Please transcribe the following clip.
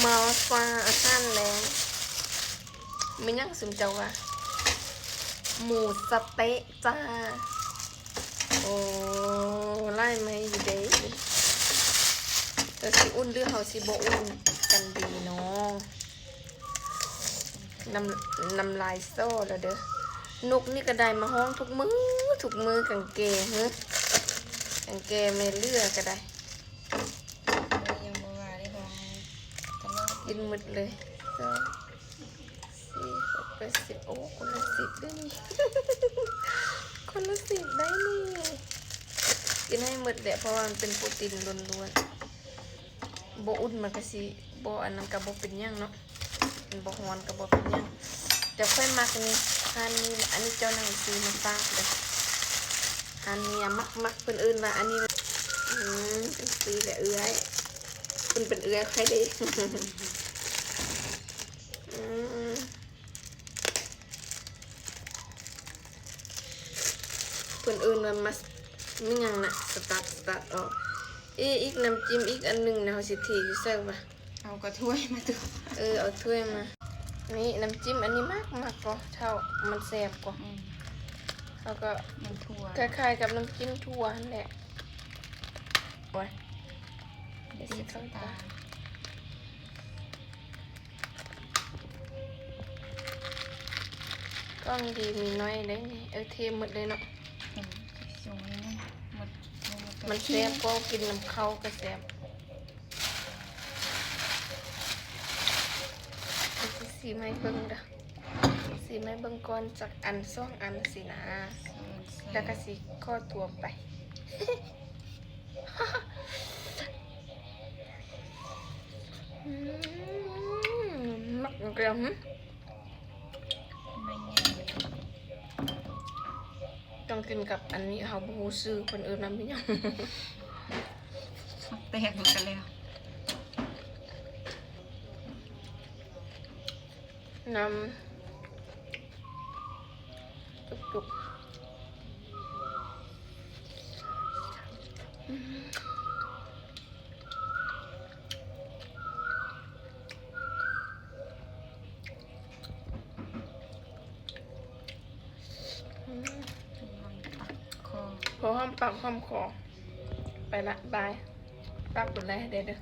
มาฟ้าอาหารแรงไม่ยังซึมเจ้าว่ะหมูสะเต๊ะจ้าโอ้ไล่มาอยู่เด้แต่สิอุ่นหรือเขาสิบ่อุ่นกันดีเนาะน้ำลายโซ่แล้วเด้อนกนี่ก็ได้มาห้องทุกมือกังเกฮะกังเกไม่เลือกก็ได้ยังบ่ว่าได้ของตลอดกินหมดเลย2 4 6 8 10โอ้คนละ10ด้วยนี่ คนละ10ได้นี่กินให้หมดแหละเพราะว่ามันเป็นโปรตีนล้วนๆบ่อุ่นมันก็สิบ่อันนั้นก็บ่เป็นหยังเนาะมันบ่ฮ้อนก็บ่เป็นหยังแต่ค่อยมักนี่อันนี้อันนี้เจ้าหนังซื้อมาฝากเลยอันนี้มักเพิ่นอื่นว่าอันนี้เป็นสีแหละเอื้อยเพิ่นเป็นเอื้อยใครดีเพิ่นอื่นว่ามามีหยังน่ะสตาร์ทออกอีกน้ำจิ้มอีกอันนึงนะเฮาสิเทอยู่ใส่ว่า เอากระถ้วยมาตัว เอาถ้วยมานี่น้ำจิ้มอันนี้มากก็เท่ามันแซ่บกว่าแล้วก็ น้ำถั่วคล้ายๆกับน้ำจิ้มถั่วนั่นแหละโอ้ยเดี๋ยวสิเข้าตาก้อนดีมีน้อยเลยนี่เทหมดเลยเนาะสูงนี่มันแซ่บก็กินน้ำเข้าก็แซ่บสีไม้เบิ้งเด้อสีไม้เบิ้งก่อนจากอัน2 อันสินะแล้วก็สีข้อตัวไปมักเกลียวไม่ไงต้องกินกับอันนี้เขาบูซื้อคนอื่นนั่นไม่ยังแตกหมดกันแล้วน้ำจุกพอห้อมปากห้อมคอไปละบายปากดูแลเด้อ